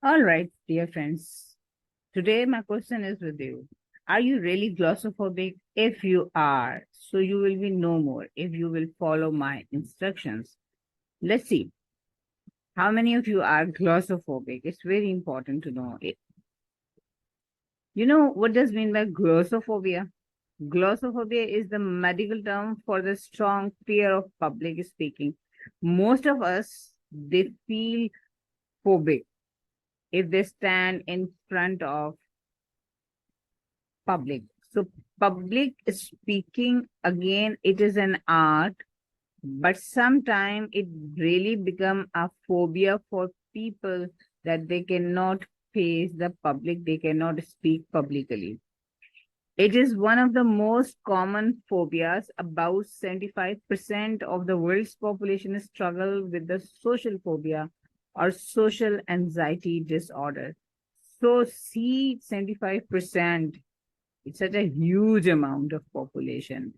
All right, dear friends. Today my question is with you. Are you really glossophobic? If you are, so you will be no more if you will follow my instructions. Let's see. How many of you are glossophobic? It's very important to know it. You know what does mean by glossophobia? Glossophobia is the medical term for the strong fear of public speaking. Most of us, they feel phobic if they stand in front of public. So public speaking, again, it is an art, but sometimes it really become a phobia for people that they cannot face the public, they cannot speak publicly. It is one of the most common phobias. About 75% of the world's population struggle with the social phobia or social anxiety disorder. So see 75%. It's such a huge amount of population.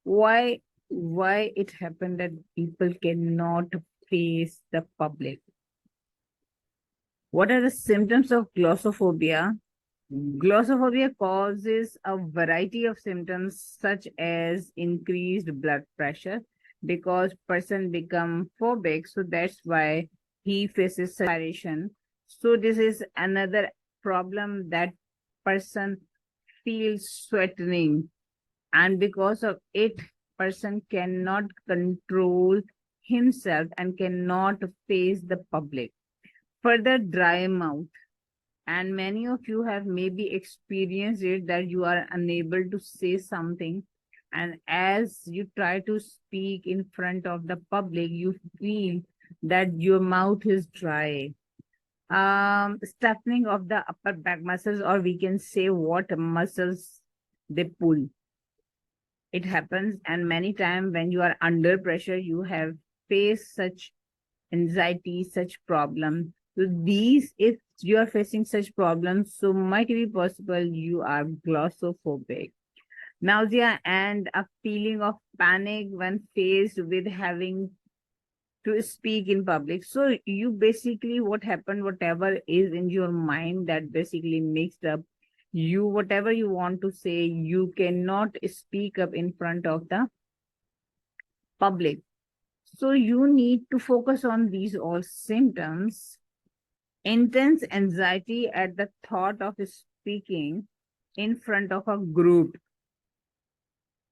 Why it happened that people cannot face the public? What are the symptoms of glossophobia? Glossophobia causes a variety of symptoms such as increased blood pressure because person become phobic, so that's why he faces separation. So this is another problem that person feels sweating, and because of it person cannot control himself and cannot face the public. Further, dry mouth, and many of you have maybe experienced it that you are unable to say something, and as you try to speak in front of the public you feel that your mouth is dry. Stiffening of the upper back muscles, or we can say what muscles they pull. It happens, and many times when you are under pressure you have faced such anxiety, such problem. So these, if you are facing such problems, so might be possible you are glossophobic. Nausea and a feeling of panic when faced with having to speak in public. So you basically, what happened, whatever is in your mind that basically mixed up, you whatever you want to say, you cannot speak up in front of the public. So you need to focus on these all symptoms. Intense anxiety at the thought of speaking in front of a group.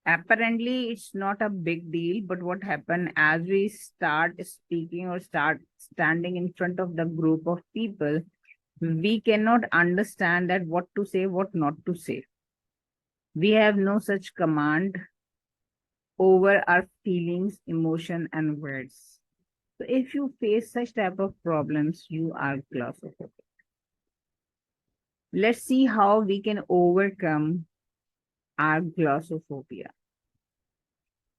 Apparently, it's not a big deal, but what happened as we start speaking or start standing in front of the group of people, we cannot understand that what to say, what not to say. We have no such command over our feelings, emotion, and words. So if you face such type of problems, you are claustrophobic. Let's see how we can overcome our glossophobia.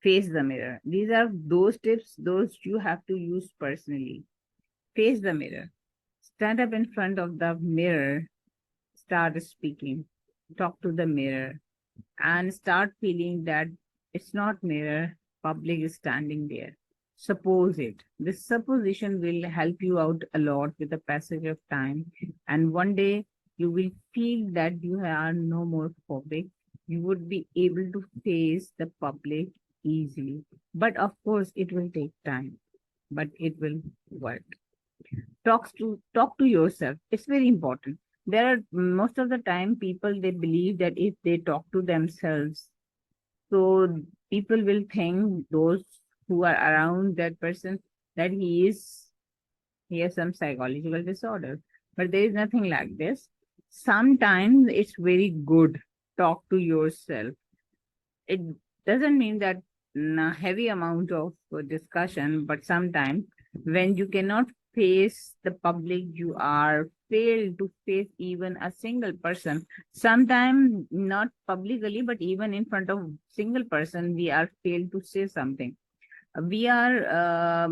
Face the mirror. These are those tips, those you have to use personally. Face the mirror. Stand up in front of the mirror, start speaking, talk to the mirror, and start feeling that it's not mirror, public is standing there. Suppose it. This supposition will help you out a lot with the passage of time. And one day you will feel that you are no more phobic. You would be able to face the public easily. But of course, it will take time, but it will work. Talk to yourself. It's very important. There are most of the time people they believe that if they talk to themselves, so people will think those who are around that person that he has some psychological disorder. But there is nothing like this. Sometimes it's very good talk to yourself. It doesn't mean that heavy amount of discussion, but sometimes when you cannot face the public, you are failed to face even a single person. Sometimes not publicly, but even in front of single person, we are failed to say something. We are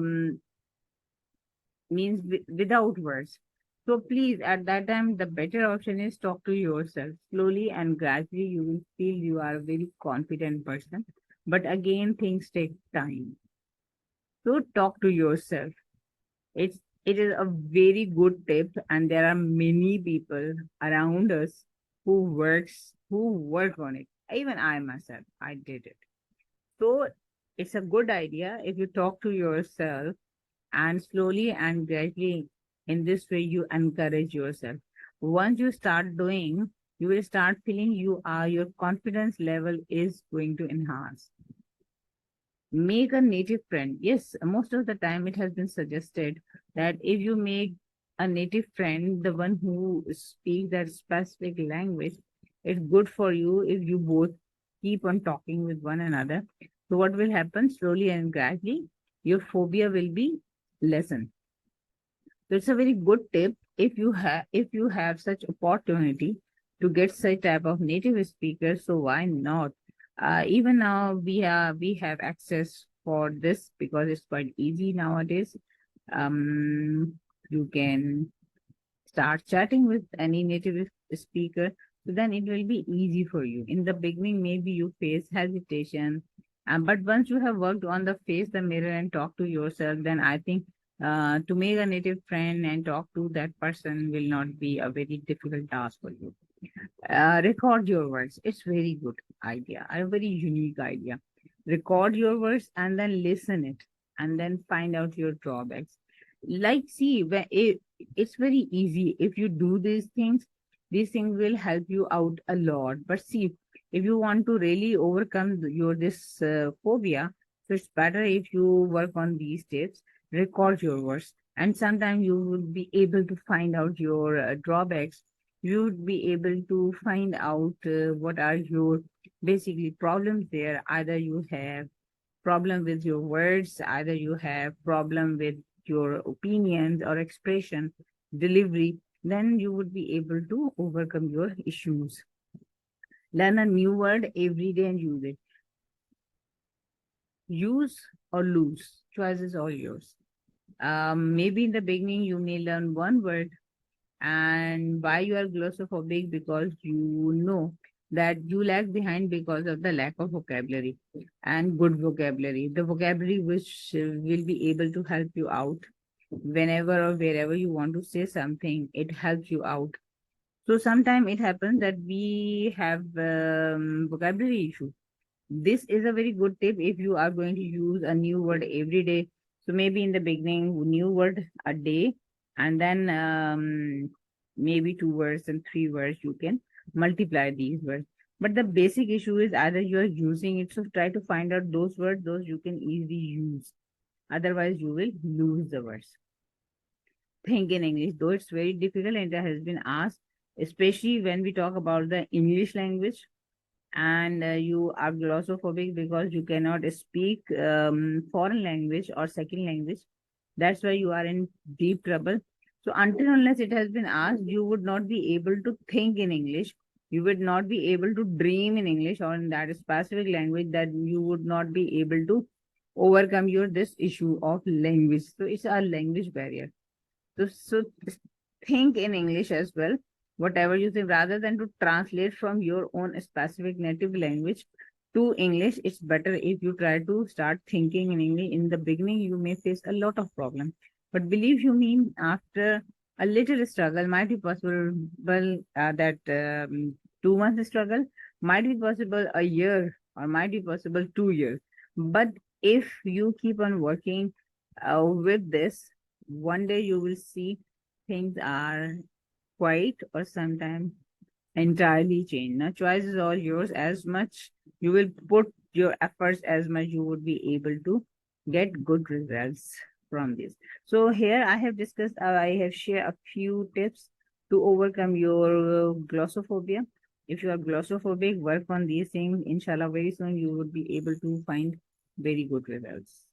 means without words. So please, at that time, the better option is talk to yourself. Slowly and gradually, you will feel you are a very confident person. But again, things take time. So talk to yourself. It's It is a very good tip, and there are many people around us who work on it. Even I myself, I did it. So it's a good idea if you talk to yourself, and slowly and gradually in this way you encourage yourself. Once you start doing, you will start feeling your confidence level is going to enhance. Make a native friend. Yes, most of the time it has been suggested that if you make a native friend, the one who speaks that specific language, it's good for you if you both keep on talking with one another. So what will happen slowly and gradually, your phobia will be lessened. So it's a very good tip if you have such opportunity to get such type of native speakers. So why not? Even now we have access for this because it's quite easy nowadays. Um, you can start chatting with any native speaker, so then it will be easy for you. In the beginning, maybe you face hesitation, but once you have worked on the face the mirror and talk to yourself, then I think to make a native friend and talk to that person will not be a very difficult task for you. Record your words. It's very good idea, a very unique idea. Record your words and then listen it, and then find out your drawbacks. Like, see, it's very easy if you do these things. These things will help you out a lot. But see, if you want to really overcome your this phobia, so it's better if you work on these tips. Record your words, and sometimes you will be able to find out your drawbacks. You would be able to find out what are your basically problems there. Either you have problem with your words, either you have problem with your opinions or expression delivery, then you would be able to overcome your issues. Learn a new word every day and use it. Use or lose, choice is all yours. Maybe in the beginning you may learn one word, and why you are glossophobic, because you know that you lag behind because of the lack of vocabulary and good vocabulary, the vocabulary which will be able to help you out whenever or wherever you want to say something. It helps you out. So sometimes it happens that we have vocabulary issue. This is a very good tip if you are going to use a new word every day. So maybe in the beginning, new word a day, and then maybe 2 words and 3 words. You can multiply these words. But the basic issue is either you are using it, so try to find out those words, those you can easily use. Otherwise, you will lose the words. Think in English, though it's very difficult and it has been asked, especially when we talk about the English language, and you are glossophobic because you cannot speak foreign language or second language. That's why you are in deep trouble. So until unless it has been asked, you would not be able to think in English. You would not be able to dream in English or in that specific language, that you would not be able to overcome your this issue of language. So it's a language barrier. So think in English as well, whatever you think, rather than to translate from your own specific native language to English. It's better if you try to start thinking in English. In the beginning, you may face a lot of problem, but believe you me, after a little struggle, might be possible. That 2 months struggle might be possible a year, or might be possible 2 years. But if you keep on working with this, one day you will see things are quite or sometimes entirely change. Now, choice is all yours. As much you will put your efforts, as much you would be able to get good results from this. So here I have discussed, I have shared a few tips to overcome your glossophobia. If you are glossophobic, work on these things. Inshallah, very soon you would be able to find very good results.